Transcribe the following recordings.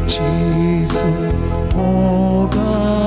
Jesus, oh God,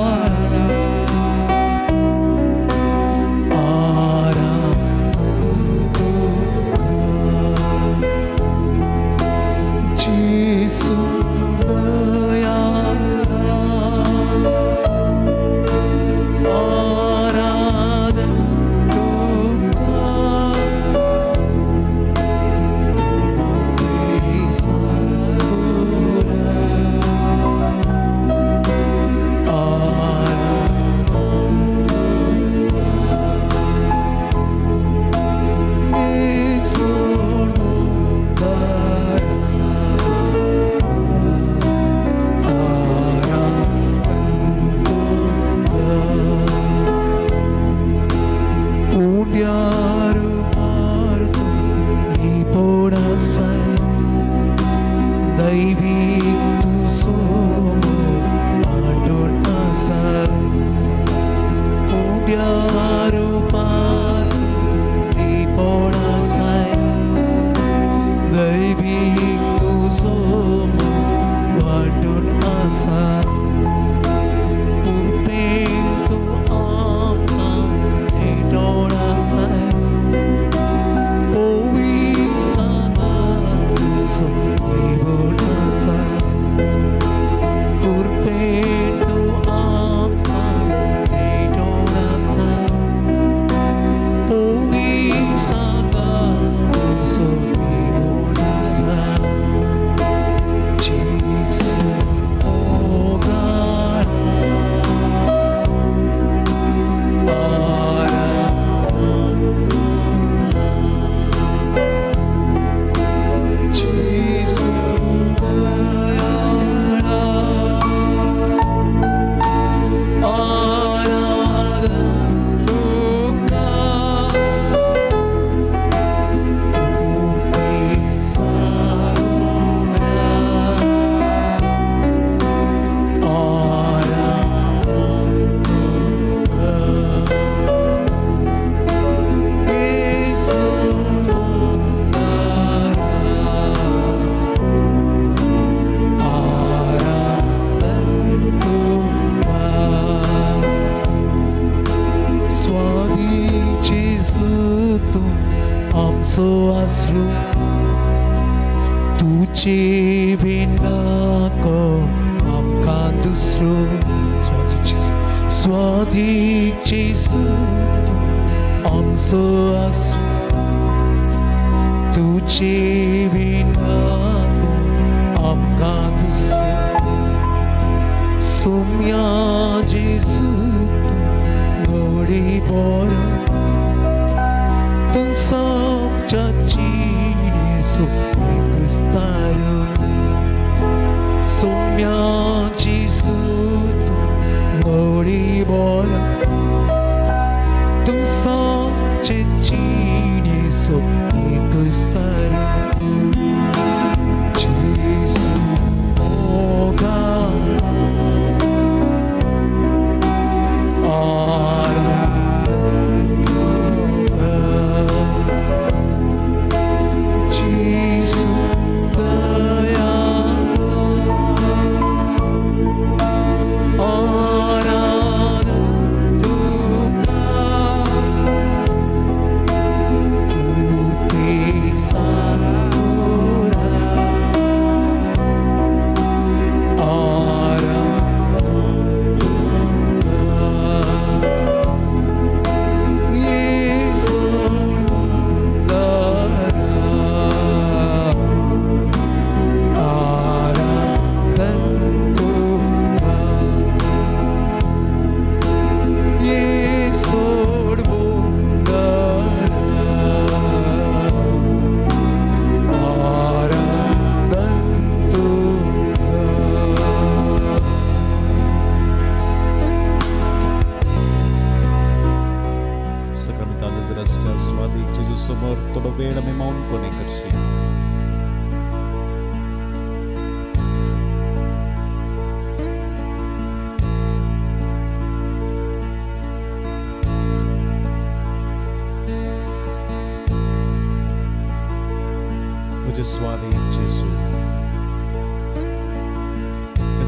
स्वामी जेसु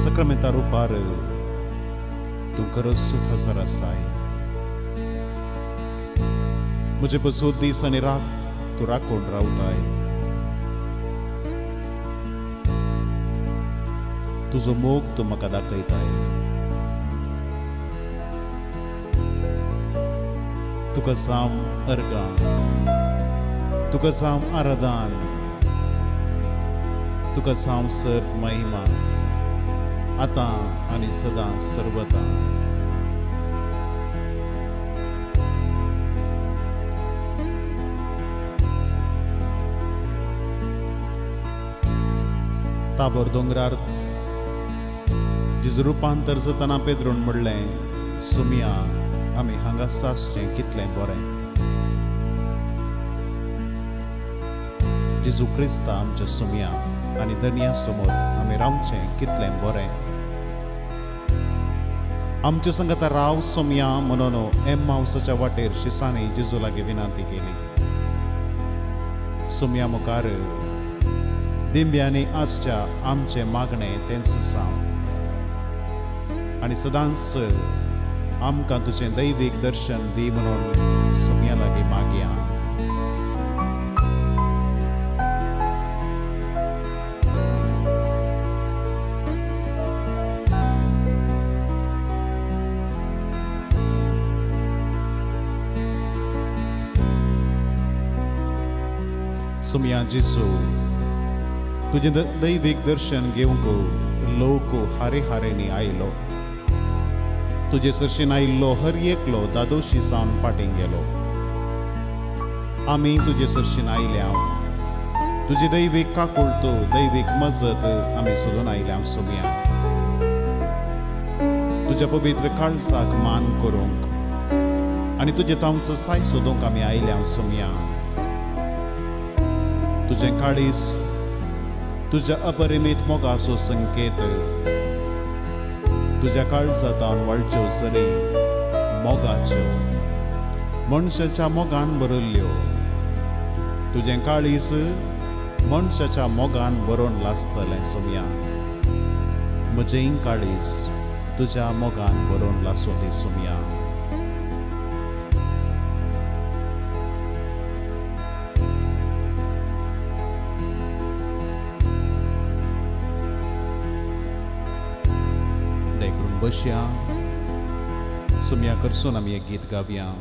Sacramenta rupar tu खरंच सुखसर आसाय मुझे बसूद दीस आणि रात तू राखून रावताय तुझो मोग तू म्हाका दाखयताय तुका साम अर्गां तुका साम आराधन तुका साम सर्व महिमा आता आणि सदा सर्वदा ताबोर दोंगरार जिजो रुपांतर जातना पेद्रोन म्हणलें सुमिया आमी हांगा सासचें कितलें बरें जिजू क्रिस्ता आमच्या सुमिया आनी दनिया समोर आमी रावचें कितलें बरें आमचे संगता राव सुमिया म्हणून एम्माउसाच्या वाटेर शिसांनी जिजू लागीं विनंती केली सुमिया मुखार दिंब्यांनी आसच्या आमचे मागणें तेंच सांग आनी सदांच आमकां तुजें दैवीक दर्शन दी म्हणून सुमिया लागीं मागया सुमिया जिजू तुझे दैवीक दर्शन घेवंक लोक हारे हारेनी आयलो तुझे सरशीन आयिल्लो हर एकलो दादोशी सावन पाटींग गेलो आमी तुझे सरशीन आयल्या तुझी दैवीक काकुळतो दैवीक मजत आमी सोदून आयल्या सुमिया तुझ्या पवित्र काळजाक मान करूंक आनी तुझे तांचो साय सोदूंक आमी आयल्या सुमिया तुझे काळीस तुझ्या अपरिमित मोगाचो संकेत तुझ्या काळजांत वळच्यो सरी मोगाच्यो मनशाच्या मोगान बरयल्ल्यो तुझें काळीस मनशाच्या मोगान बरोवन लासतलें सुमिया म्हजें काळीस तुझ्या मोगान बरोवन लासूं दी सुमिया बसया सुमिया कडसून आमी एक गीत गावया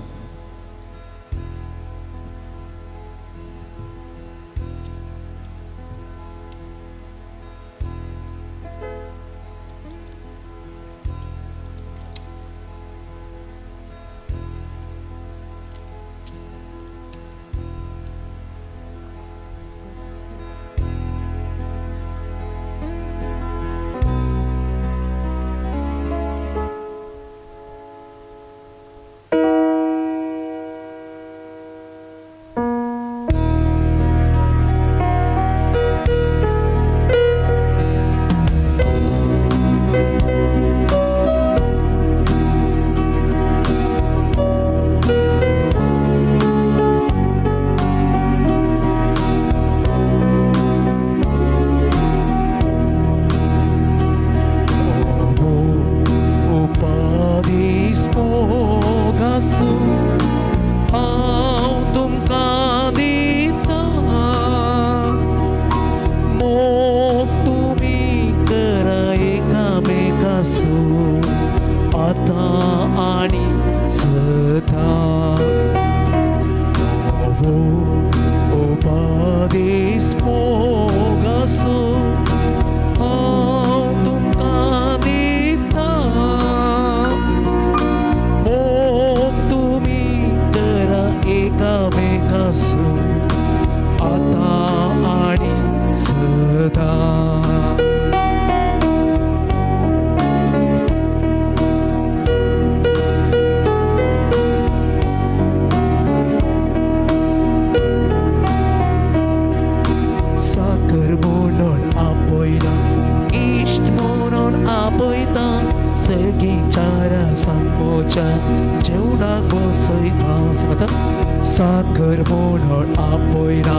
साकर म्हणून आपयना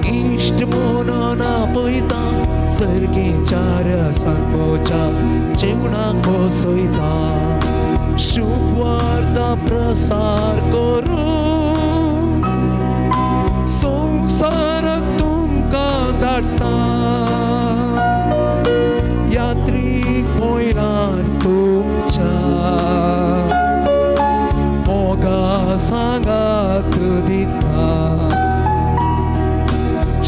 इश्ट म्हणून आपयता सर्गेच्या रसांत पोचा जेवणाक बसयता शुभवार्ता प्रसार करून संवसाराक तुमकां धाडटा यात्रीक पयलार तुमच्या मोगा सांगात दिता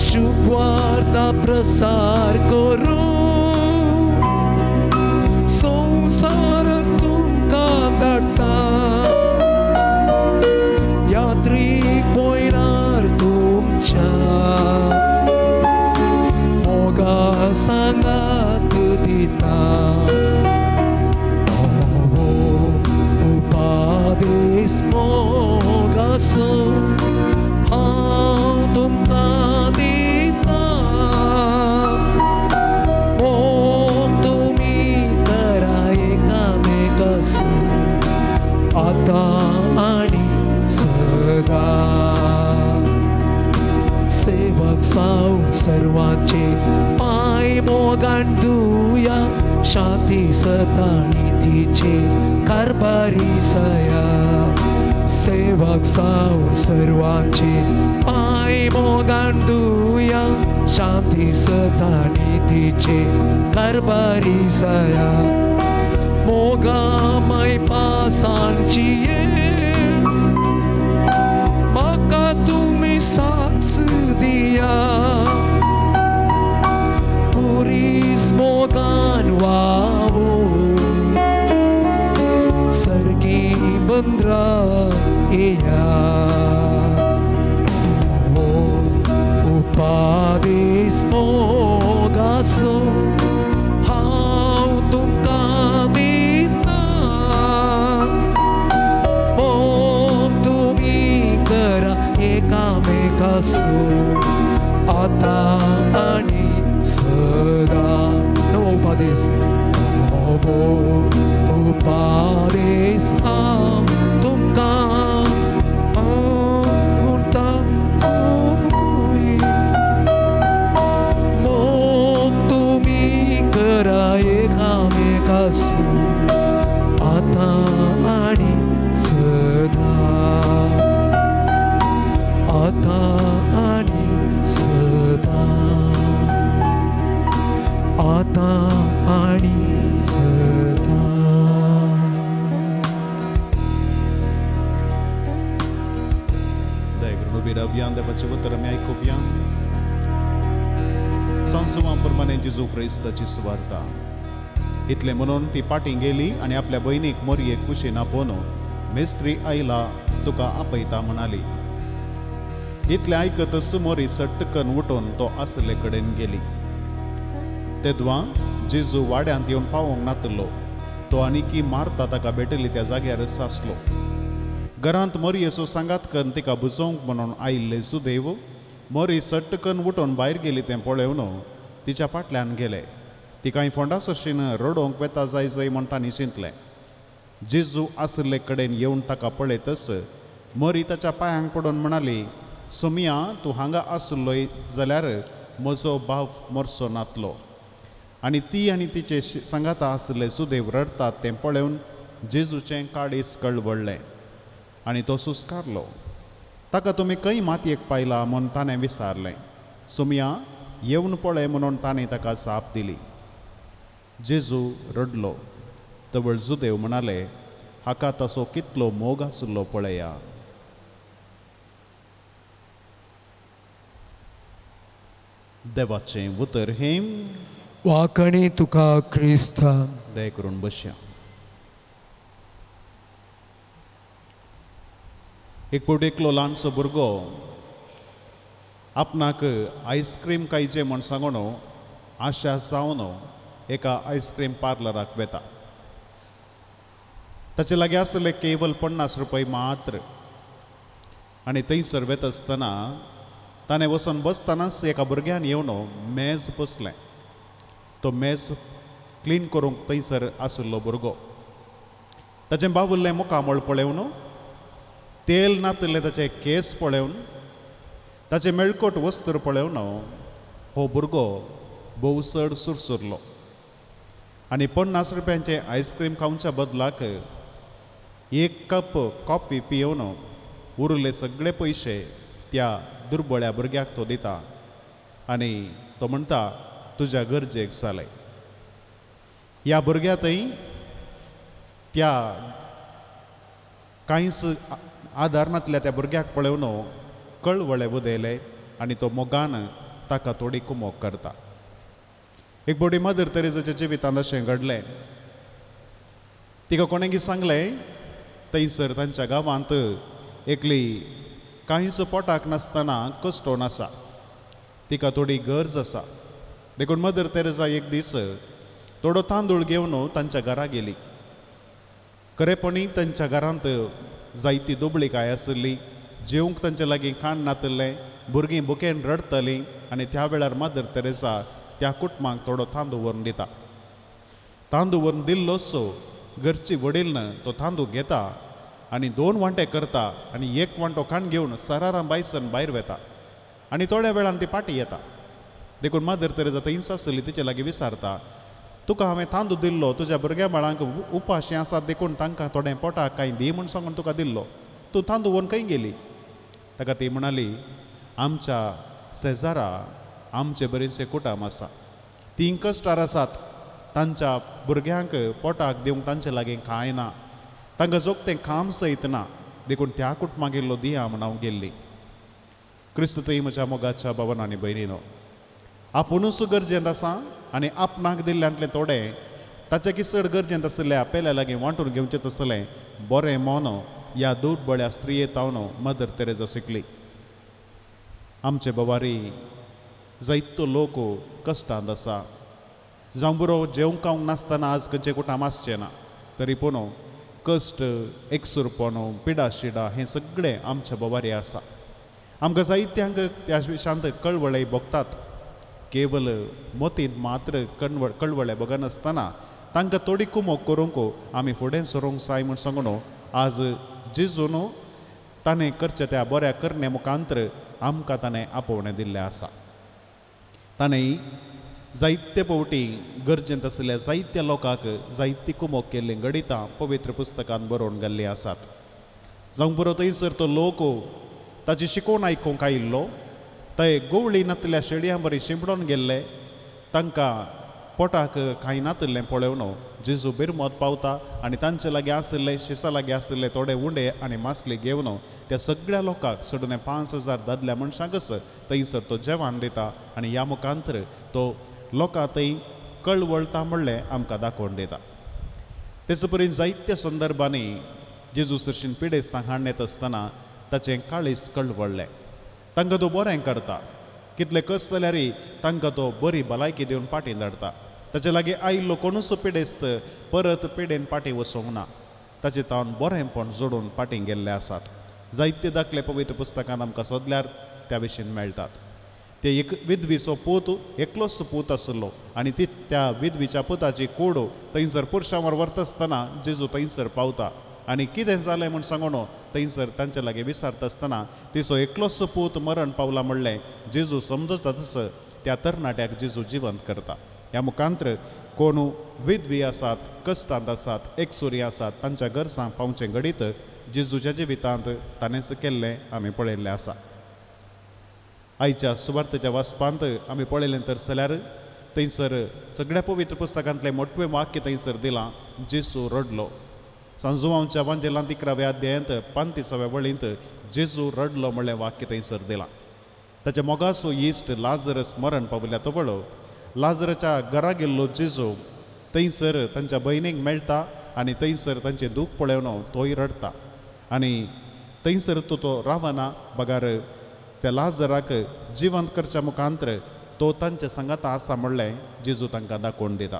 शुभवार्ता प्रसार करून संवसाराक तुमकां धाडटा यात्रीक पयलार तुमच्या मोगा सांगात दिता उपादेश मोगाचो हांव तुमकां दिता मोग तुमी करा एकामेकाचो आतां आनी सदा सेवक जावन सर्वांचे पांय मोगान धुया शांती सता नितीचे कारभारी सया सेवक जावन सर्वांचे पांय मोगान धुया शांती सता नितीचे कारभारी सया मोगा माय पासांची म्हाका तुमी साक्ष दिया पुरीस मोगान वावो सर्गी बंद्रा येया उपादेश मोगाचो हांव तुमकां दिता मोग तुमी करा एकामेकाचो आतां आनी सदा उपादेश उपादेश हांव तुमकां म्हणटा मोग तुमी करा एकामेकाचो आतां आनी सदा आतां आनी सदा आतां आनी सदा Biravian deoarece vătărămea copian संसुमा प्रमाणे जेजू क्रिस्ताची सुवार्ता इतले म्हणून ती पाटी गेली आणि आपल्या बहिणीक मोरयेक कुशीन आपोवन मेस्त्री आयला तुका आपयता म्हणाली इतले आयकतच मोरी सट्टकन उठून तो आसले कडेन गेली तेदवा जेजू वाड्यांत येवन पावोंक नातलो तो आनीकी मार्ता ताका भेटली त्या जाग्यार सासलो घरांत मोरयेचो सांगात करून तिका बुजोवंक म्हणून आयिल्ले सुदैव मोरी सट्टकन उठून भायर गेली तें पळोवन तिच्या फाटल्यान गेले ती कांय फोंडास अशीन रडोवंक वेता जाय जंय म्हण तांणी चिंतलें जेजू आसले कडेन येवन ताका पळयतच मोरी ताच्या पांयांक पडून म्हणाली सुमिया तूं हांगा आसलोय जाल्यार म्हजो भाव मरचो नातलो आनी ती आनी तिचे सांगाता आसले सुदैव रडतात तें पळोवन जेजूचें काळीज कळवळ्ळें आनी तो सुस्कारलो ताका तुमी खंय मातयेक पायला म्हूण ताणें विचारलें सुमिया येवन पळय म्हणून ताणें ताका जाप दिली जेजू रडलो तवळ जुदेव म्हणाले हाका तसो कितलो मोग आसलो पळया देवाचें उतर हें वाकणी तुका क्रिस्ता दय करून बसया एक पोट एकलो ल्हानसो भुरगो आपणाक आयस्क्रीम खायचें म्हण सांगून आशा जावन एका आयस्क्रीम पार्लराक वेता ताचे लागीं आसले केवल 50 रुपये मात्र आनी थंयसर वेता आसतना ताणें वचून बसतानाच एका भुरग्यान येवन मेज बसलें तो मेज क्लीन करूंक थंयसर आशिल्लो भुरगो ताचें बाबुल्लें मुखामळ पळोवन तेल नातले ताचे केस पळोवन ताचे मेळकोट वस्त्र पळोवन हो भुरगो भोव चड सुरसुरलो आनी 50 रुपयांचे आईस्क्रीम खावच्या बदलाक 1 कप कॉफी पियोवन उरले सगळे पयशे त्या दुर्बळ्या भुरग्याक तो दिता आनी तो म्हणटा तुज्या गरजेक जाले. ह्या भुरग्यातय त्या कांयच आदारनातल्या त्या भुरग्याक पळोवन कळवळे उदेले आनी तो मोगान ताका थोडी कुमोक करता. एक बडी मदर तेरेसाच्या जिवितांत अशें घडलें. तिका कोणेंगी सांगलें थंयसर तांच्या गांवांत एकली कांयच पोटाक नासतना कश्टोन आसा, तिका थोडी गरज आसा. देखून मदर तेरेसा एक दीस थोडो तांदूळ घेवन तांच्या घरा गेली. खरेपणी तांच्या घरांत जायती दुबळीकाय आसली, जेवंक तांचे लागीं खाण नातलें, भुरगीं भुकेन रडतलीं आनी त्या वेळार मदर तेरेसा त्या कुटुंबाक थोडो तांदूळ व्हरून दिता. तांदूळ व्हरून दिल्लो सो घरची वडीलनं तो तांदूळ घेता आनी 2 वांटे करता आनी 1 वांटो खाण घेवन सरारां बायसन भायर वेता आनी थोड्या वेळान ती पाटी येता. देखून मदर तेरेसा थंयच आसली तिचे लागीं विचारता, तुका हांवें तांदूळ दिल्लो तुज्या भुरग्या बाळांक उपाशी आसात देखून तांकां थोडें पोटाक कांय दी म्हूण सांगून तुका दिल्लो, तूं तांदूळ व्हरून खंय गेली? ताका ती म्हणाली, आमच्या शेजारा आमचे बरेचसे कुटुंब आसा, तीं कश्टार आसात, तांच्या भुरग्यांक पोटाक दिवंक तांचे लागीं कांय ना, तांकां जोगतें काम सयत ना, देखून त्या कुटुंबाक गेल्लो दिया म्हूण हांव गेल्ली. क्रिस्त थंय म्हज्या मोगाच्या भावांनो आनी भयणीनो, आपुणूच गरजेंत आसा आनी आपणाक दिल्ल्यांतलें थोडें ताच्या किसड गरजेंत आसलें आपल्या लागीं वांटून घेवचें तसलें बरें मोन ह्या दुर्बळ्या स्त्रिये तावन मदर तेरेसा शिकली. आमचे बवारी जायतो लोक कश्टांत आसा, जावं बरो जेवंक खावंक नासतना आज खंयचे कुटुंब आसचें ना, तरी पूण कश्ट, एकसुरपणो, पिडा शिडा हें सगळें आमच्या बवारी आसा. आमकां जायत्यांक त्या विशयांत कळवळे भोगतात. केवल मोतीन मात्र कळवळे बगनासतना तांकां थोडी कुमोक करूंक आमी फुडें सरूंक जाय म्हूण सांगून आज जेजून ताणें करचें त्या बऱ्या करणे मुखांतर आमकां ताणें आपोवणें दिल्लें आसा. ताणें जायते फावटी गरजेंत आसलेल्या जायत्या लोकांक जायती कुमोक केल्ली गणितां पवित्र पुस्तकांत बरोवन गेल्लीं आसात. जावं बरो थंयसर तो लोक ताची शिकोवन आयकूंक आयिल्लो, थंय गोवळी नातल्या शेडयां बरी शिंपडोन गेल्ले, तांकां पोटाक कांय नातलें पळोवन जेजू बिरमोत पावता आनी तांचे लागीं आसले शिसा लागीं आसले थोडे उंडे आनी मासली घेवन त्या सगळ्या लोकांक सोडून 5000 दादल्या मनशांकच थंयसर तो जेवण दिता आनी ह्या मुखांतर तो लोकां थंय कळवळटा म्हणलें आमकां दाखोवन दिता. तेच परीन जायत्या संदर्भांनी जेजू सरशीन पिडेस्तांक हाडून येता आसतना ताचें काळीज कळवळ्ळें. तांकां तो बरें करता, कितले कस जाल्यारय तांकां तो बरी भलायकी दिवन पाटी धाडटा. ताचे लागीं आयिल्लो कोणूच पिडेस्त परत पिडेन पाटी वचोंक ना, ताचे तावन बरेंपण जोडून पाटींक गेल्ले आसात. जायते दाखले पवित्र पुस्तकांत आमकां सोदल्यार त्या विशीं मेळटात. ते एक विधवीचो पूत एकलोच पूत आसलो आनी ती त्या विधवीच्या पुताची कूड थंयसर पुरुशांवर व्हरता आसतना जेजू थंयसर पावता आनी कितें जालें म्हूण सांगून थंयसर तांचे लागीं विचारता आसतना तिचो एकलोच पूत मरण पावला म्हणलें जेजू समजता तसो त्या तरणाट्याक जेजू जिवंत करता. ह्या मुखांतर कोण विधवी आसात, कश्टांत आसात, एकसुरी आसात, तांच्या गरजांक पावचें घडीत जेजूच्या जिवितांत ताणेंच केल्लें आमी पळयल्लें आसा. आयच्या सुवार्थेच्या वाचपांत आमी पळयलें तर जाल्यार थंयसर सगळ्या पवित्र पुस्तकांतलें मोठवें वाक्य थंयसर दिलां, जेजू रडलो. सांजुवांच्या वांजेलांत 11व्या अध्यायांत 35व्या वळींत जेजू रडलो म्हणलें वाक्य थंयसर दिलां. ताच्या मोगाचो इश्ट लाजरस मरण पावल्या तो वळो लाजराच्या घरा गेल्लो जेजू थंयसर तांच्या भयणीक मेळटा आनी थंयसर तांचें दूख पळोवन तोय रडता आनी थंयसर तो रावना बगार त्या लाजराक जिवंत करच्या मुखांतर तो तांच्या संगात आसा म्हणलें जेजू तांकां दाखोवन दिता.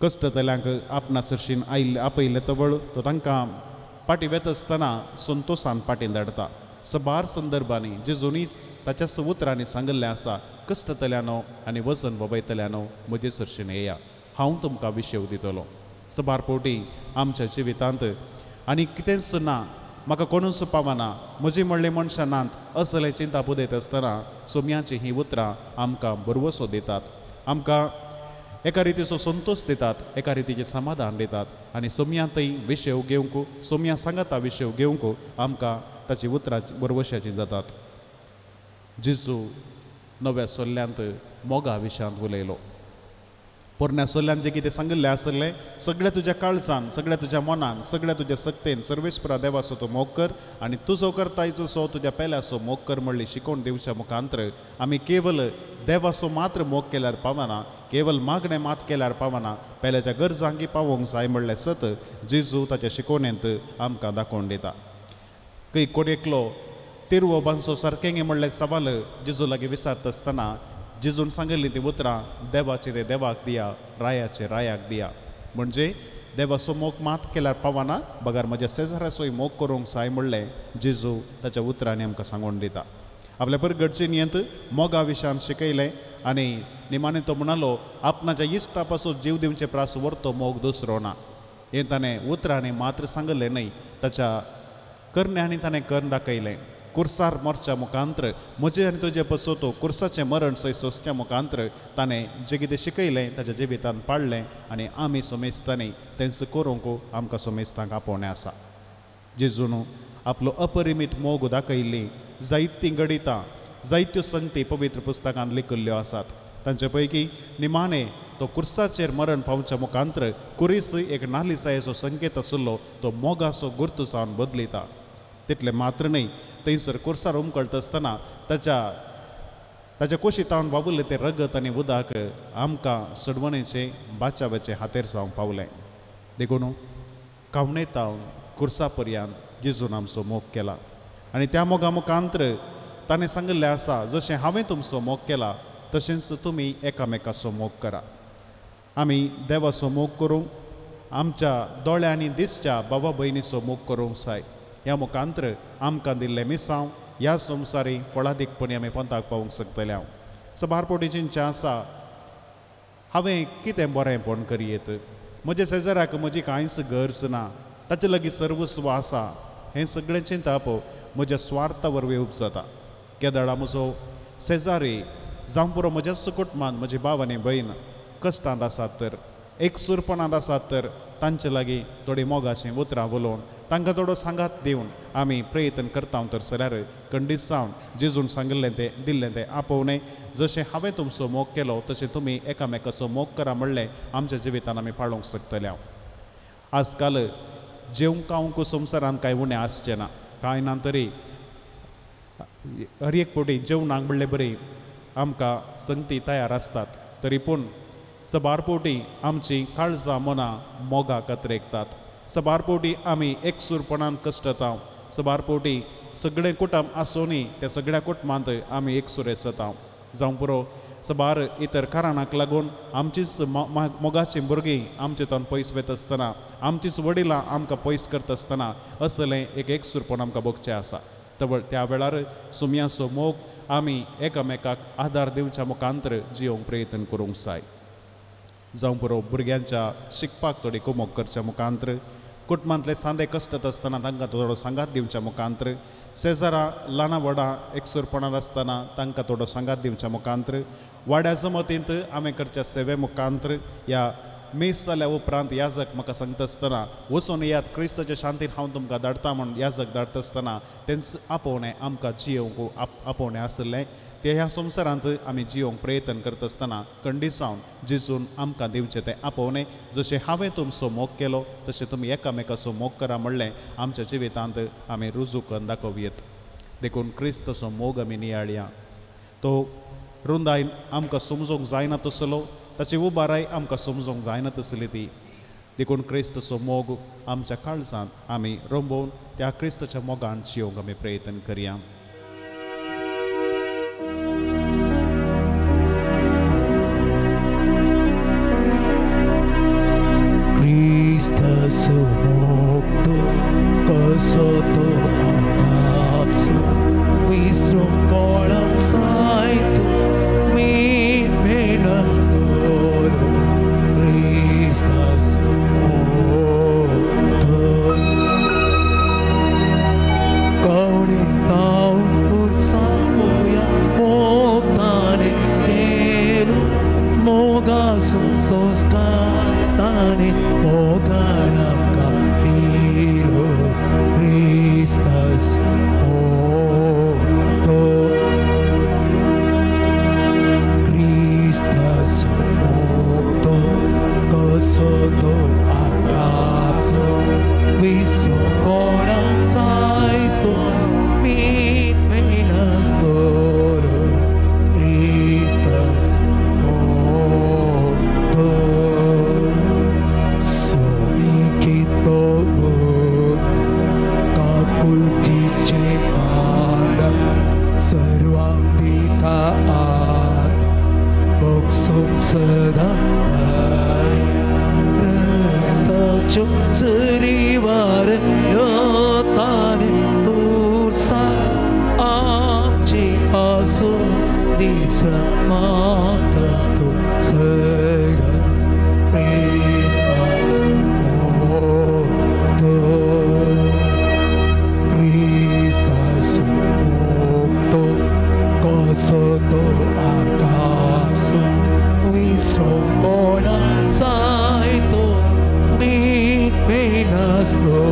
कश्टतल्यांक आपणा सरशीन आपयले तवळ तो तांकां पाटी वेता आसतना संतोशान पाटी धाडटा. सबार संदर्भांनी जेजूनीच ताच्या उतरांनी सांगल्लें आसा, कश्टतल्यानो आनी वसन वबयतल्यानो म्हजे सरशीन येया, हांव तुमकां विशेव दितलो. सबार फावटी आमच्या जिवितांत आनी कितेंच ना, म्हाका कोणूच पावना, म्हजी म्हणली मनशां नात असले चिंता पुदयत आसतना सोम्याची ही उतरां आमकां बरवसो दितात. आमकां एका रितीचो संतोष दितात, एका रितीचे समाधान दितात आनी सोमयांतय विशय घेवंक सोमया सांगाता विशय घेवंक आमकां ताची उतरां बरवश्याची जातात. जेजू नव्या सोल्ल्यांत मोगा विशयांत उलयलो. पोरण्या सोल्ल्यान जे कितें सांगिल्लें आसलें सगळ्या तुज्या काळजान, सगळ्या तुज्या मनान, सगळ्या तुज्या सक्तेन सर्वेस्परा देवाचो तो मोग कर आनी तुजो करतायचो सो तुज्या पेल्याचो मोग कर म्हणली शिकोवन दिवच्या मुखांतर आमी केवल देवाचो मात्र मोग केल्यार पावना, केवल मागणें मात केल्यार पावना, पेल्याच्या गरजांकी पावोवंक जाय म्हणलें सत जेजू ताच्या शिकोवणेंत आमकां दाखोवन दिता. खंय कोण एकलो तिरवो बांदचो सारकें म्हणलें सवाल जेजू लागीं विचारता आसतना जेजून सांगिल्लीं ती उतरां देवाचे ते देवाक दिया, रायाचे रायाक दिया. म्हणजे देवाचो मोग मात केल्यार पावना, बगार म्हज्या शेजाऱ्याचोय मोग करूंक जाय म्हणलें जेजू ताच्या उतरांनी आमकां सांगून दिता. आपल्या परगडचेंत मोगा विशयान शिकयलें आनी निमाणें तो म्हणलो आपणाच्या इश्टा पासून जीव दिवचे प्रास व्हरतो मोग दुसरो ना. हें ताणें उतरांनी मात्र सांगलें न्हय, ताच्या करण्यांनी ताणें करून दाखयलें. कुर्सार मरच्या मुखांतर म्हजे आनी तुजे पसोतो कुर्साचें मरण सय सोंसच्या मुखांतर ताणें जें कितें शिकयलें ताच्या जिवितांत पाडलें आनी आमी सोमेजतानी तेंच करूंक आमकां सोमेजतांक आपोवणें आसा. जेजून आपलो अपरिमीत मोग दाखयल्ली जायतीं गणितां, जायत्यो संगती पवित्र पुस्तकांत लिखिल्ल्यो आसात. तांचे पैकी निमाणें तो कुर्साचेर मरण पावच्या मुखांतर कुरीस एक नालिसायेचो संकेत आशिल्लो तो मोगाचो गुर्त जावन बदलिता. तितलें मात्र न्हय, थंयसर कुर्सार उमकळटा आसतना ताच्या कोशीतावन बाबुल्लें तें रगत आनी उदक आमकां सडवणेचे बाचावाचे हातेर जावंक पावलें. देखून कावणेतावन कुर्सा पर्यंत जेजून आमचो मोग केला आनी त्या मोगा मुखांतर ताणें सांगिल्लें आसा जशें हांवें तुमचो मोग केला तशेंच तुमी एकामेकाचो मोग करा. आमी देवाचो मोग करूंक आमच्या दोळ्यांनी दिसच्या बाबा भयणीचो मोग करूंक जाय. ह्या मुखांतर आमकां दिल्लें मिसांव ह्या संवसारी फळादीकपणी आमी पंथाक पावूंक शकतले. हांव सबारपोटीचें आसा हांवें कितें बरेंपण करीत, म्हज्या शेजाऱ्याक म्हजी कांयच गरज ना, ताचे लागीं सर्वस्व आसा, हें सगळें चिंता पळय म्हज्या स्वार्था वरवीं उपजता. केदळा म्हजो शेजारी जावं पुरो म्हज्याच कुटुंबांत म्हजी भाव आनी भयण कश्टांत आसात तर, एकसुरपणांत आसात तर तांचे लागीं थोडी मोगाचीं उतरां उलोवन तांकां थोडो सांगात दिवन आमी प्रयत्न करता तर जाल्यार खंडीत जावन जेजून सांगिल्लें तें दिल्लें तें आपोवणें. जशें हांवें तुमचो मोग केलो तशें तुमी एकामेकाचो मोग करा म्हणलें आमच्या जिवितांत आमी पाळोवंक शकतले. आजकाल जेवंक खावंक संवसारांत कांय उणें आसचें ना, कांय ना तरी हर एक पोटी जेवणाक म्हणलें बरी आमकां संगती तयार आसतात. तरी पूण सबारपोटी आमची काळजां मनां मोगा कत्रेकतात. सबारपोटी आमी एकसुरपणान कश्टता. सबारपोटी सगळें कुटुंब आसुनी त्या सगळ्या कुटुंबांत आमी एकसुरे जाता. जावं पुरो सबार इतर कारणाक लागून आमचीच मोगाचीं भुरगीं आमचे तोंड पयस वेत आसतना, आमचीच वडिलां आमकां पयस करता आसतना असलें एकसुरपण आमकां भोगचें आसा. त्या वेळार सुमयाचो मोग आमी एकामेकाक आदार दिवच्या मुखांतर जियोंक प्रयत्न करूंक जाय. जावं पुरो भुरग्यांच्या शिकपाक थोडी कुमोग करच्या मुखांतर, कुटुंबांतले सांदे कश्टात आसतना तांकां थोडो सांगात दिवच्या मुखांतर, शेजारां ल्हाना व्हडा एकसुरपणांत आसतना तांकां थोडो सांगात दिवच्या मुखांतर, वाड्या जमतींत आमी करच्या सेवे मुखांतर ह्या मीस जाल्या उपरांत याजक म्हाका सांगता आसतना वचून याद क्रिस्ताच्या शांतीन हांव तुमकां धाडटा म्हूण याजक धाडटा आसतना तेंच आपोवणें आमकां जियोंक आपोवणें आसलें. ते ह्या संवसारांत आमी जियोंक प्रयत्न करता आसतना खंडीत जावन जेजून आमकां दिवचें तें आपोवणें. जशें हांवें तुमचो मोग केलो तशें तुमी एकामेकाचो मोग करा म्हणलें आमच्या जिवितांत आमी रुजू करून दाखोवयेत. देखून क्रिस्ताचो मोग आमी नियाळया. तो रुंदायन आमकां समजूंक जायना तसलो, ताची उबाराय आमकां समजूंक जायना तसली ती. देखून क्रिस्ताचो मोग आमच्या काळजांत आमी रंबोवन त्या क्रिस्ताच्या मोगान जियोंक आमी प्रयत्न करया. Cristo morto, कसो तो आगापसो, विसरूंक कोणाक जाय तो मीठ मेणस दवरो. Cristo morto, कोणी ताव संस्कार ताणे मोगान आमकां दिलो क्रिस्तास तो क्रिस्तास तो कसो तो आगापसो विसो कोणाक जाय तो मीत मेनासलो क्रिस्तास तो सोनिकितो काकुलटीचे पांडव सर्वांक दिता आत बक्षूक सदा रक्ताच्यो सरीवार योताने तुसा आमची पासून दिसा माता तू सगळा क्रिस्तास तो क्रिस्तास तो कसो तो आगापसो विसरो कोणाक जाय तो मीत मेनासलो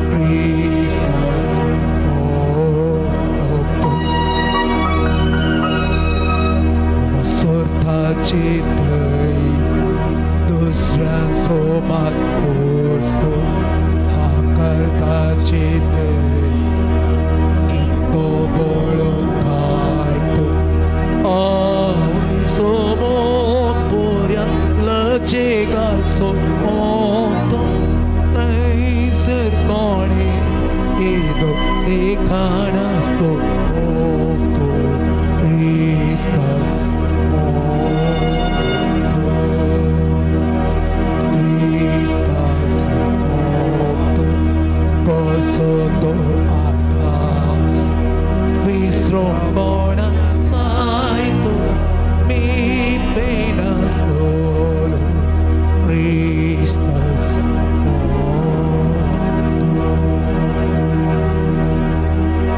क्रिस्तास तो सोरताची थंय दुसऱ्यांसोबत वस्तो हाकारताची थंय तो बळून काडतो आवयसोबोक पोऱ्या लचे घालसो तो थंयसर कोणे येदो देखानासतो तो क्रिस्तास क्रिस्तास तो कसो तो आगापसो विसरो कोणाक जाय तो मीत मेनासलो क्रिस्तास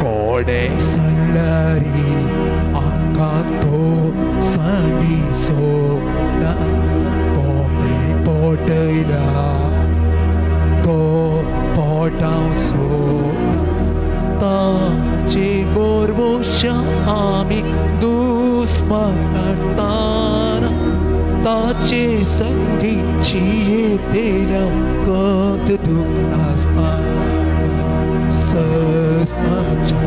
कोणे सांडल्यारी आमकां तो सांडिसो ना कोणे पोटयला तो पोटावसो ताचे बोरबोशा आमी दुस्मान हाडटाना ताचे संगीची येतेल्या कत दुख नासताना सस्ताच्या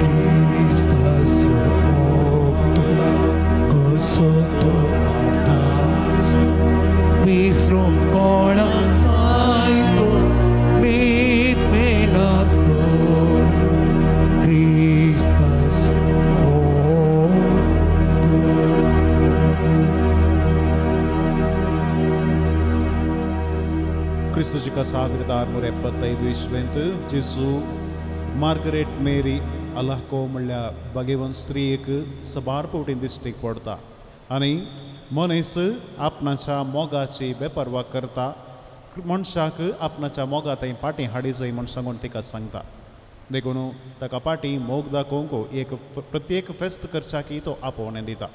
क्रिस्तास तो कसो तो आगापसो विसरो कोणाक जाय तो मीत मेनासलो क्रिस्तास Cristo de Caçavidar por epatei do Isvento, Jesus, Margaret Mary, Allah को म्हणल्या भाग्यवान स्त्री एक सबार पोटीन दिश्टीक पडटा आनी मनीस आपणाच्या मोगाची बेपरवा करता मनशाक आपणाच्या मोगा थंय पाटी हाडी जाय म्हण सांगून तिका सांगता देखून ताका पाटी मोग दाखोवंक एक प्रत्येक फेस्त करच्याकी तो आपोवणें दिता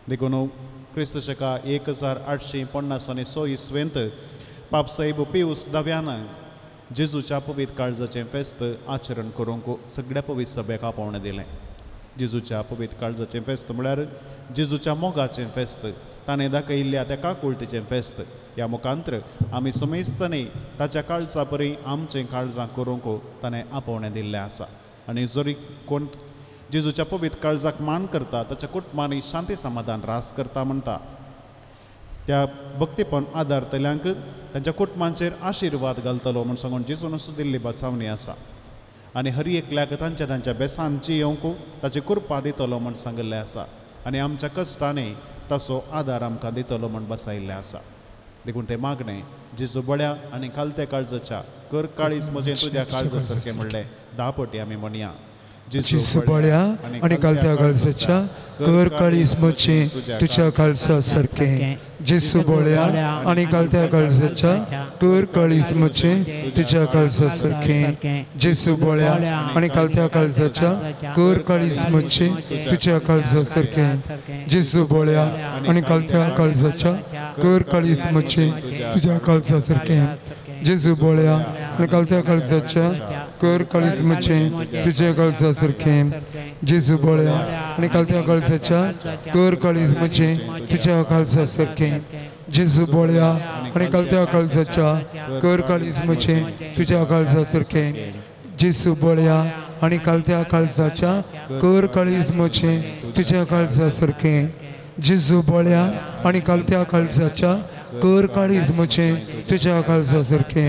देखून क्रिस्त शका 1856 इसवेंत पापसाहेब पियूस दाव्यान जेजूच्या पवित्र काळजाचें फेस्त आचरण करूंक सगळ्या पवित्र सभेक आपोवणें दिलें जेजूच्या पवित्र काळजाचें फेस्त म्हळ्यार जेजूच्या मोगाचें फेस्त ताणें दाखयिल्ल्या त्या काकुळटीचें फेस्त ह्या मुखांतर आमी समेस्तनी ताच्या काळजा बरी आमचें काळजां करूंक ताणें आपोवणें दिल्लें आसा आनी जरी कोण जेजूच्या पवित्र काळजाक मान करता ताच्या कुटुंबांनी शांती समाधान रास करता म्हणटा त्या भक्तीपण आदारतल्यांक तांच्या कुटुंबांचेर आशिर्वाद घालतलो म्हूण सांगून जेजून दिल्ली बसावणी आसा आनी हर एकल्याक तांच्या बेसान जियोंक ताची कृपा दितलो म्हूण सांगिल्लें आसा आनी आमच्या कश्टांनी ताचो आदार आमकां दितलो म्हूण बसयिल्लें आसा देखून तें मागणें जेजू बड्या आनी कालत्या काळजाच्या कर काळीज म्हजें तुज्या काळजा सारकें म्हणलें 10 फावटी आमी म्हणया जेजू बळ्या आणि घालत्या काळजाच्या कर काळीजमाचे तुझ्या काळजा सारखे जेजू बळ्या आणि घालत्या काळजाच्या कर काळीजमाचे तुझ्या काळजा सारखे जेजू बळ्या आणि घालत्या काळजाच्या कर काळीजमाचे तुझ्या काळजा सारखे जेजू बळ्या आणि घालत्या काळजाच्या कर काळीजमाचे तुझ्या काळजा सारखे जेजू बळ्या आणि घालत्या काळजाच्या कर काळीजमाचे तुझ्या काळजा सारखे जेजू बळ्या आणि घालत्या काळजाच्या कर काळीजमाचे तुझ्या काळजा सारखे जेजू बळ्या आणि घालत्या काळजाच्या कर काळीजमाचे तुझ्या काळजा सारखे जेजू बळ्या आणि घालत्या काळजाच्या कर काळीजमाचे तुझ्या काळजा सारखे जेजू बळ्या आणि घालत्या काळजाच्या कर काळीजमाचे तुझ्या काळजा सारखे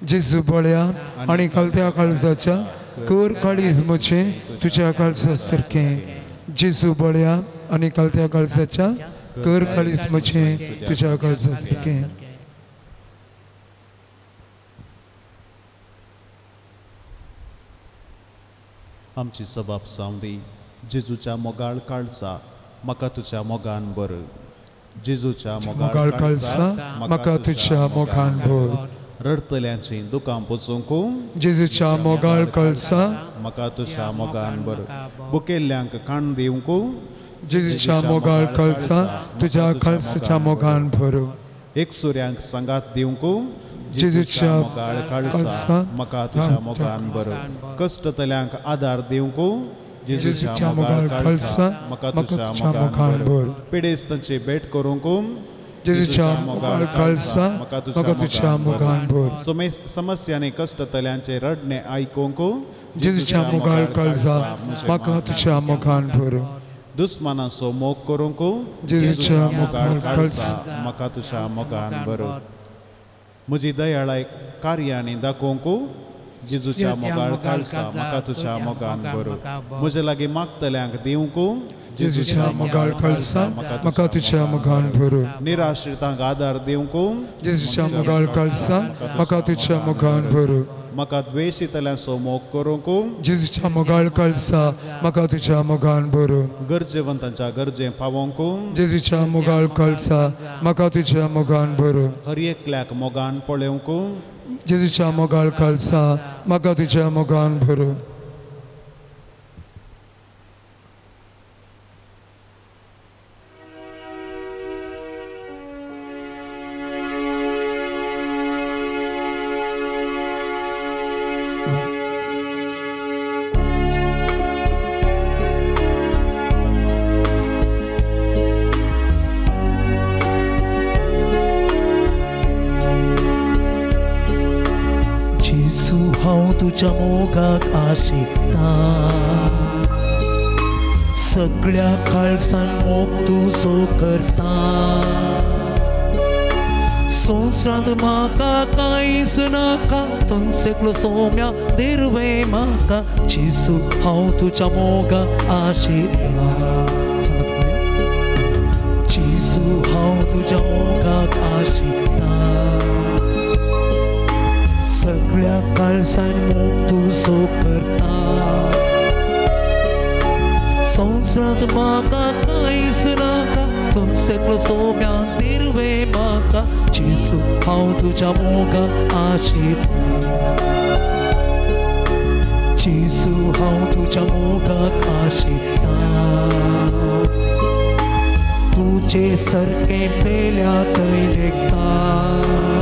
जेजू बळ्या आणि घालत्या काळजाच्या कर काळीजमाचे तुझ्या काळजा सारखे जेजू बळ्या आणि घालत्या काळजाच्या कर काळीजमाचे तुझ्या काळजा सारखे आमची सबाब सावंदी जेजूच्या मोगाळ काळजा म्हाका तुझ्या मोगान बर जेजूच्या मोगाळ काळजा म्हाका तुझ्या मोगान भर रडतल्यांची दुकां पुसूंक जेजूच्या मोगाळ काळजा म्हाका तुझ्या मोगान बर बुकेल्ल्यांक काण दिवंक जेजूच्या मोगाळ काळजा तुझ्या काळजाच्या मोगान भर एकसुऱ्यांक सांगात दिवंक जेजूच्या मोगाळ काळजा म्हाका तुझ्या मोगान बर कश्टतल्यांक आदार दिवंक जेजूच्या मोगाळ काळजा म्हाका तुझ्या मोगान बर पिडेस्तांची भेट करूंक जेजूच्या मोगाळ काळजा म्हाका तुझ्या मोगान भर समस्यांनी कश्टतल्यांचे रडणे आयकूंक जेजूच्या मोगाळ काळजा म्हाका तुझ्या मोगान भर दुस्मानाचो मोग करूंक जेजूच्या मोगाळ काळजा म्हाका तुझ्या मोगान बर म्हजी दयाळाय कार्यांनी दाखोवंक जेजूच्या मोगाळ काळजा म्हाका तुझ्या मोगान बर म्हजे लागीं मागतल्यांक दिवंक जेजूच्या मोगाळ काळजा म्हाका तुझ्या मोगान भर निराश्रितांक आदार दिवंक जेजूच्या मोगाळ काळजा म्हाका तुझ्या मोगान भर म्हाका द्वेषितल्यांचो मोग करूंक जेजूच्या मोगाळ काळजा म्हाका तुझ्या मोगान भर गरजेवंतांच्या गरजे पावोवंक जेजूच्या मोगाळ काळजा म्हाका तुझ्या मोगान भर हर एकल्याक मोगान पळोवंक जेजूच्या मोगाळ काळजा म्हाका तुझ्या मोगान भर तुझ्या मोगाक आशिता सगळ्या काळजान मोग तुजो करता संवसारांत म्हाका कांयच नाका तुमचेकलो सोम्या दिरवे म्हाका जेजू हांव तुझ्या मोगाक आशिता जेजू हांव तुझ्या मोगाक आशिता सगळ्या काळजान मोग तुजो करता संवसारांत म्हाका कांयच नाका तुमचेकलो सोम्या दिरवे म्हाका जेजू हांव तुझ्या मोगाक आशिता जेजू हांव तुझ्या मोगाक आशिता तुजे सारके पेल्या थंय देखता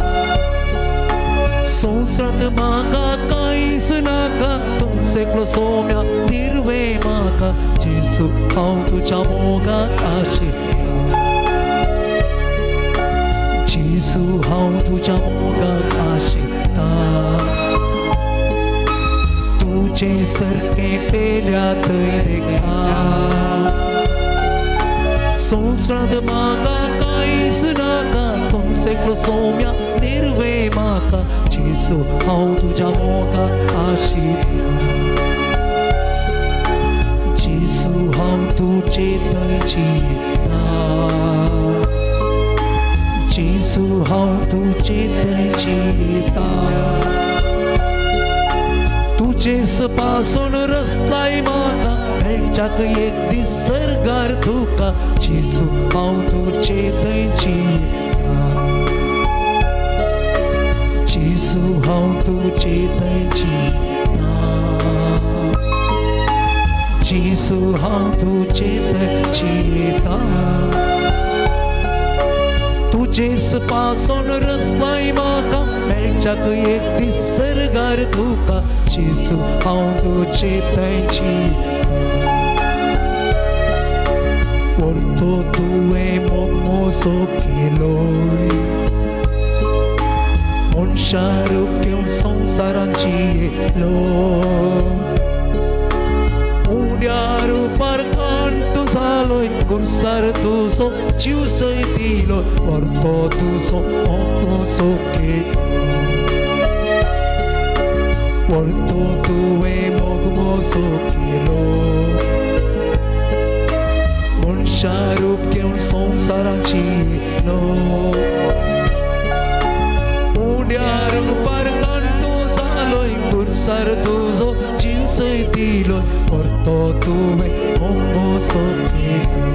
संवसारांत म्हाका कांयच नाका तुमचेकलो सोम्या दिरवे म्हाका जेजू हांव तुझ्या मोगाक आशिता जेजू हांव तुझ्या मोगाक आशिता तुजे सारके पेल्या थंय देखता संवसारांत म्हाका कांयच नाका तुमचेकलो सोम्या दिरवे म्हाका जेजू हांव तुझ्या मोगाक आशिता जेजू हांव तुजे थंय जियेता जेजू हांव तुजे थंय जियेता तुजे तुझेच पासून रस्ताय म्हाका मेळच्याक एक दीस सरगार तुका जेजू हांव तुजे थंयची जेजू हांव तुजे थंयची जेजू हांव तुजे थंयची तुझेच पासून रस्ताय म्हाका मेळच्याक एक दीस सरगार तुका जेजू हांव तुजे थंयची परतो तुवें मोग मोसो केलोय मनशा रूप घेवन संवसारांत जियेलो उड्या रूपार कांटो जालोय कुर्सार तुजो जीव सय दिलो परतो तुजो मोग मोसो केलो परतो तुवें मोग मोसो केलो मनशा रूप घेवन संवसारांत जियेलो उड्या रूपार कांटो जालोय कुर्सार तुजो जीव सय दिलो परतो तुवें मोग मोसो केलो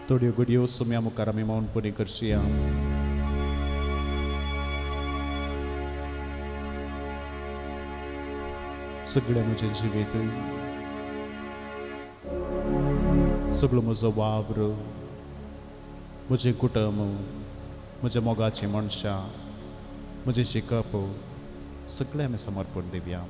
थोड्यो घडयो सुम्या मुखार आमी मौनपणी करची सगळे म्हजे जिवीत सगळो म्हजो वावर म्हजें कुटुंब म्हज्या मोगाचीं मनशां म्हजें शिकप सगळें आमी समर्पण दिवया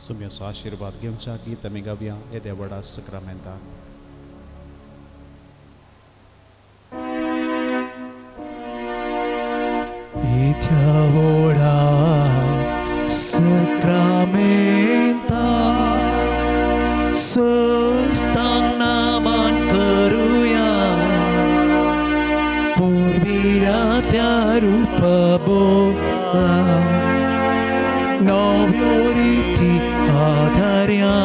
सुम्याचो आशीर्वाद घेवच्या गीत आमी गावया येद्या व्हडा सक्रामेंतान येद्या व्हडा सक्रामेंतान सस्तांक नामान करुया पुर्विरा त्या रूपबोला नव्यो रीती आधार्या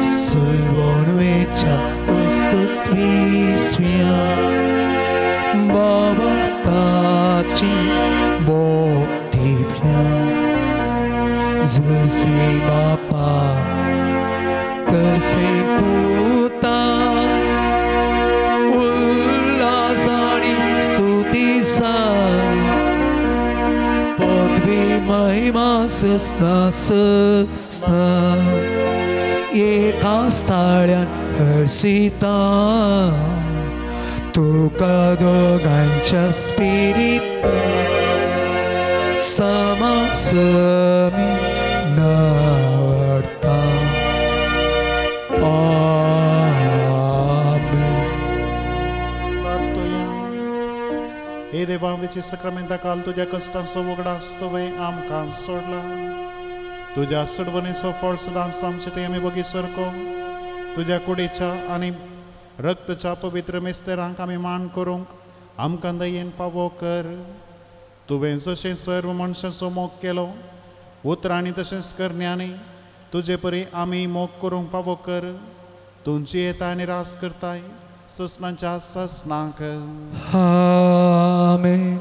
सलवणवेच्या अस्तित्विस्व्या बाबताची बोक्तिभ्या जसे बापा तसे पुता उल्हासानी स्तुतीसा महिमा सस्ना सस्ना एका स्थळ्यान हसिता तुका दोगांच्या स्पिरीत समासमी नावडता हे देवा विची सक्रामेंता काल तुझ्या कष्टांचो वगडा आसतोय आमकां सोडला तुझ्या सडवणीचो फळ सदांच आमचे ते आमी बगी सरको तुझ्या कुडीच्या आनी रक्तच्या पवित्र मेस्तेरांक आमी मान करूंक आमकां दयेन फावो कर तुवें जशें सर्व मनशांचो मोग केलो उतरांनी तशेंच करण्यानी तुजे परी आमी मोग करूंक फावो कर तुमची येता आनी रास करताय ससनांच्या ससनाक आमेन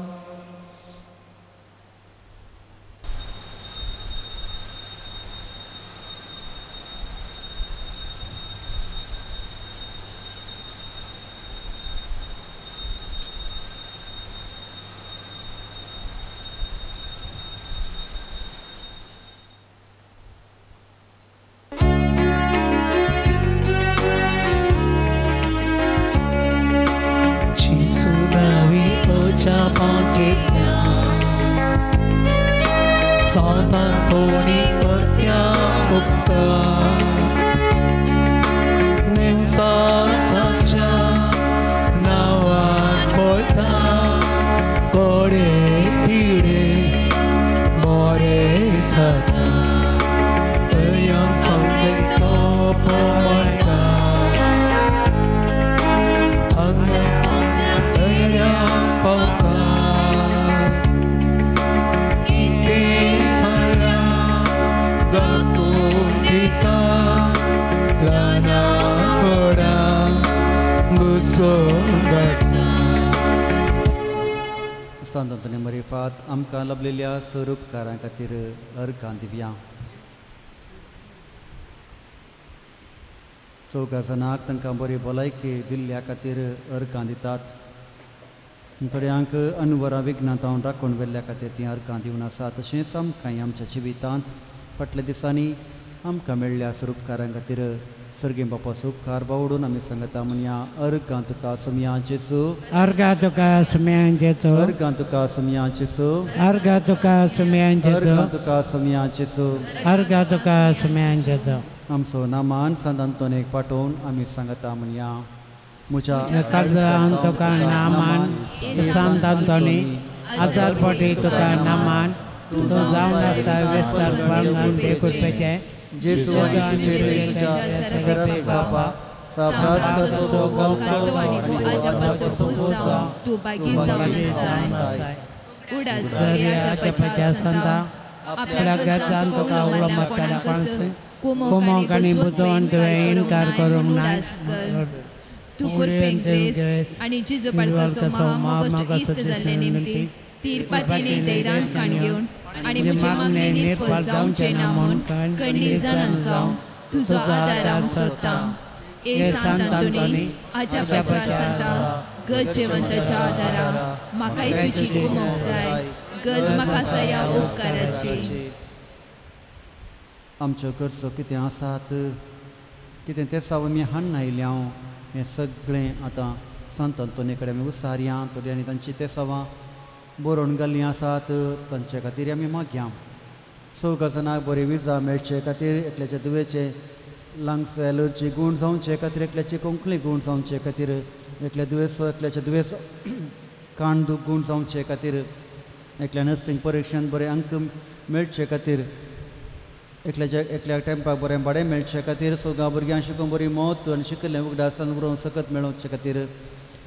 Satantoni pertya bukta Ning sata सदा दयांचा तो पवता दया पवता किती साऱ्या दाखवून दिता लाना पडा बसून घडता. सांतांतोनी मरिफात आमकां लभलेल्या स्वरूपकारां खातीर अर्घां दिवया. चौगा जाणांक तांकां बरी भलायकी दिल्ल्या खातीर अर्घां दितात. थोड्यांक अनवरां विघ्नांतावन राखून व्हेल्ल्या खातीर तीं अर्घां दिवन आसात. तशेंच आमकांय आमच्या जिवितांत फाटल्या दिसांनी आमकां मेळ्ळ्या स्वरूपकारां खातीर सर्गीं बापाचो उपकार बावडून आमी सांगता म्हणया अर्घां तुका सुमया जेजू अर्घां तुका सुमया जेजू अर्घां तुका सुमया जेजू अर्घां तुका सुमया जेजू अर्घां तुका सुमया जेजू अर्घां तुका सुमया जेजू. आमचो नामान संत आंतोनीक पाठोवन आमी सांगता म्हणया म्हज्या काळजान तुका नामान संत आंतोनी आजारपटी तुका नामान तूं जावन आसता विस्तार प्रांगण बेकुरपेचे जेजू आनी तुज्या सराफी बापा साब्रास कसो गोंवतो आनी आजापासो तूं बागी जावन आसाय उडास आजापाच्या संता आपल्या गरजान तुका उलो मारतना कोणसे कुमोक आनी बुजोवन तुवें इन्कार करूंक ना. तूं कुरपेक ग्रेस आनी जिजू पाडकाचो महामोगोश्ट इश्ट जाल्ले निमती तीरपातीनी दैरान काण घेवन आनी म्हजे मागणे निर्फळ जावचे ना म्हूण कण्णी जाणां जावं तुजो आदार हांव सोदतां. ए सांत आंतोनी आजापाच्या संता गज जेवंताच्या आदारा म्हाकाय तुजी कुमोक जाय गज म्हाका सया उपकाराची. आमच्यो गरजो कितें आसात कितें तें साव आमी हाडून आयल्या हांव हें सगळें आतां संत आंतोनी कडेन आमी उसारया. थोड्यांनी तांची तें सावां बरोवन घाल्लीं आसात तांचे खातीर आमी मागया. चौगा जाणांक बरे विजा मेळचे खातीर एकल्याचे दुवेचे लंग्स एलर्जी गूण जावचे खातीर एकल्याची कोंकणी गूण जावचे खातीर एकल्याचे दुयेंस काण दूख गूण जावचे खातीर एकल्या नर्सींग परिक्षेंत बरे अंक मेळचे खातीर एकल्या टायमाक बरें भाडें मेळचे खातीर चौगा भुरग्यांक शिकून बरी मौत आनी शिकल्लें उगडासान उरोवन सकत मेळोवचे खातीर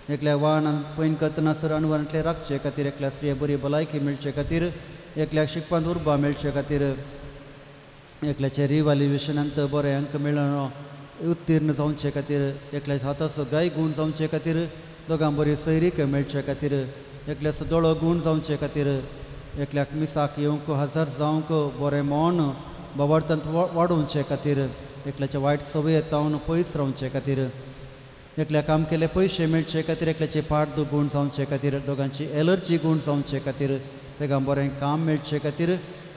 एकल्या वाहनान पयन करतना सर अणवरांतले राखचे खातीर एकल्या स्त्रिये बरी भलायकी मेळचे खातीर एकल्याक शिकपांत उर्बा मेळचे खातीर एकल्याचे रिव्हॅल्युएशनांत बरे अंक मेळोन उत्तीर्ण जावचे खातीर एकल्याच्या हाताचो गाय गूण जावचे खातीर दोगांक बरी सैरीक मेळचे खातीर एकल्याचो दोळो गूण जावचे खातीर एकल्याक मिसाक येवंक हजार जावंक बरें मौन बाबार्थांत वाडोवचे खातीर एकल्याच्या वायट सवयेतावन पयस रावचे खातीर एकल्या काम केले पयशे मेळचे खातीर एकल्याचे पाट दूख गूण जावचे खातीर दोगांची एलर्जी गूण जावचे खातीर तेका बरें काम मेळचे खातीर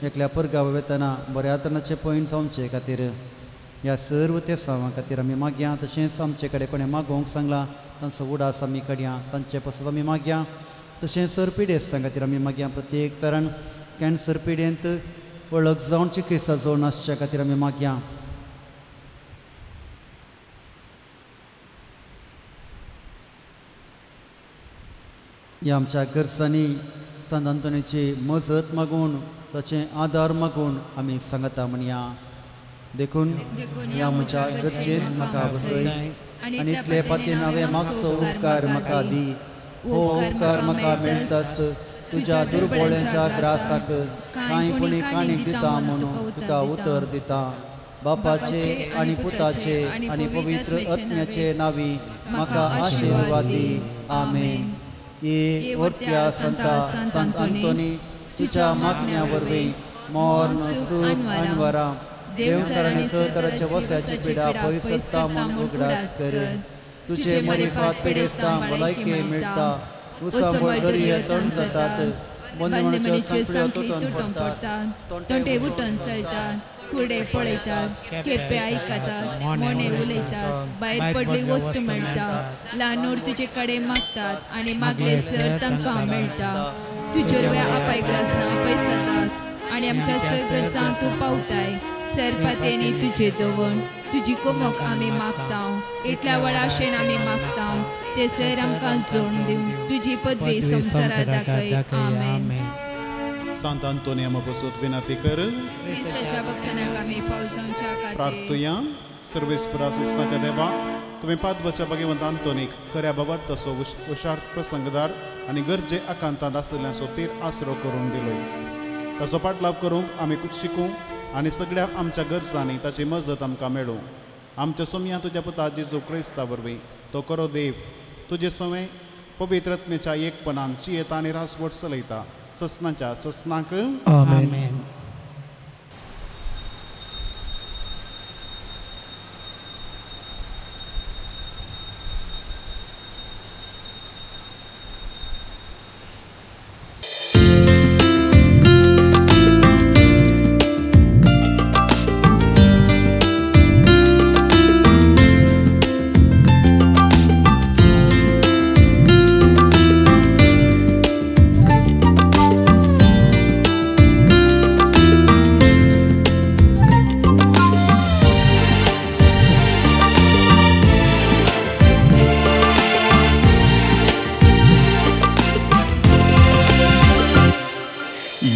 एकल्या परगाव वेतना बऱ्या आतरणाचे पयण जावचे खातीर ह्या सर्व ते सावां खातीर आमी मागया. तशेंच आमचे कडेन कोणें मागोवंक सांगलां तांचो उडास आमी काडया तांचे पासून आमी मागया. तशेंच सरपिडे आसता खातीर आमी मागया. प्रत्येक तरान कॅन्सर पिडेंत वळख जावन चिकित्सा जावन आसचे खातीर आमी मागया. ह्या आमच्या गरजांनी संत आंतोनीची मजत मागून ताचे आदार मागून आमी सांगता म्हणया देखून ह्या म्हज्या गरजेन म्हाका बसय आनी इतले पातीन हांवें मागचो उपकार म्हाका दी. हो उपकार म्हाका मेळटास तुज्या दुर्बळांच्या ग्रासाक कांयपणी काणीक दिता म्हणून तुका उतर दिता. बापाचे आनी पुताचे आनी पवित्र आत्म्याचे नांवी म्हाका आशिर्वाद दी. आमेन. ये वर्त्या संता संत आंतोनी तुज्या मागण्या वरवीं मोर्न सूख अनवरां देवसर आनी सहकाराच्या वस्याची पिडा पयस आसता म्हूण उगडास कर. तुजे मरिफात पिडेस्तां भलायकी मेळटा. उसंबळ दर्ये तण जातात. बंदमणीच्यो सांखळी तुटून पडटात. तोंडे उठून चलतात. कुडे पळयतात. केप्पे आयकतात. मोने उलयतात. भायर पडली वस्त मेळटा. ल्हानूर तुजे कडेन मागतात आनी मागले सर तांकां मेळटा. तुजेर वे आपायग्रास ना पयस जातात आनी आमच्या गरजां तूं पावताय. सरपातेनी तुजे दवण तुजी कोमोक आमी मागतां. इतल्या वडाशेन आमी मागतां ते सर आमकां जोड दिवन तुजी पदवी संवसारांत दाखय. आमेन. सांत अंतोनियम बसोत विनंती कर. क्रिस्ताच्या भक्षणाक आमी पावसांच्या खातीर प्रार्थया. सर्वेस्परा सिस्ताच्या देवा, तुम्ही पादवच्या भगवंत अंतोनीक खऱ्या बाबा तसो हुशार प्रसंगदार आणि गरजे आकांतांत आसलेल्यांचो तीर आसरो करून दिलोय. ताचो पाटलाव करूंक आमी शिकूं आनी सगळ्या आमच्या गरजांनी ताची मजत आमकां मेळूं. आमच्या सोम्या तुज्या पुता जेजू क्रिस्ता वरवीं तो करो देव तुजे सवय पवित्र आत्मेच्या एकपणान चियेता आनी रासवट चलयता ससनाच्या ससनाक. आमेन.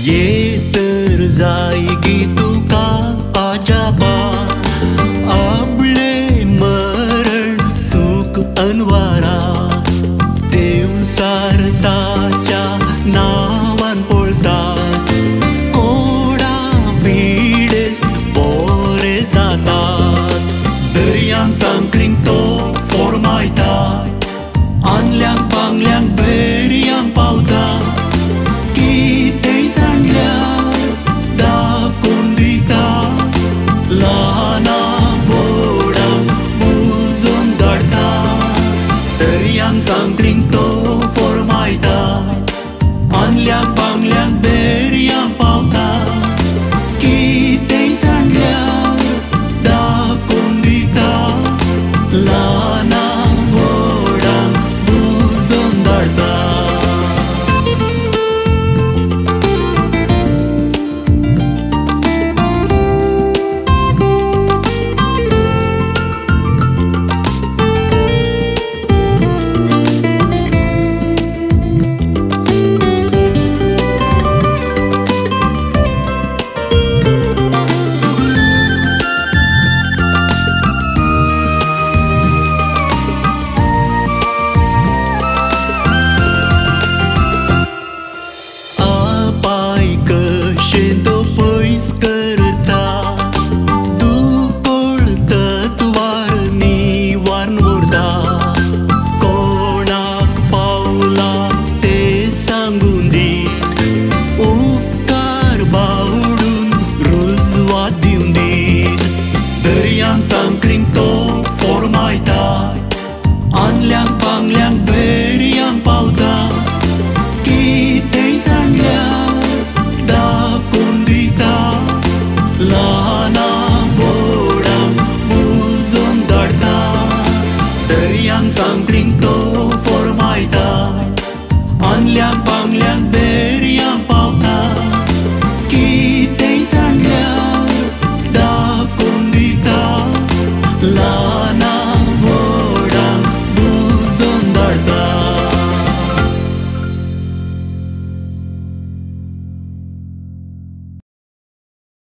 ये तर जायगी तू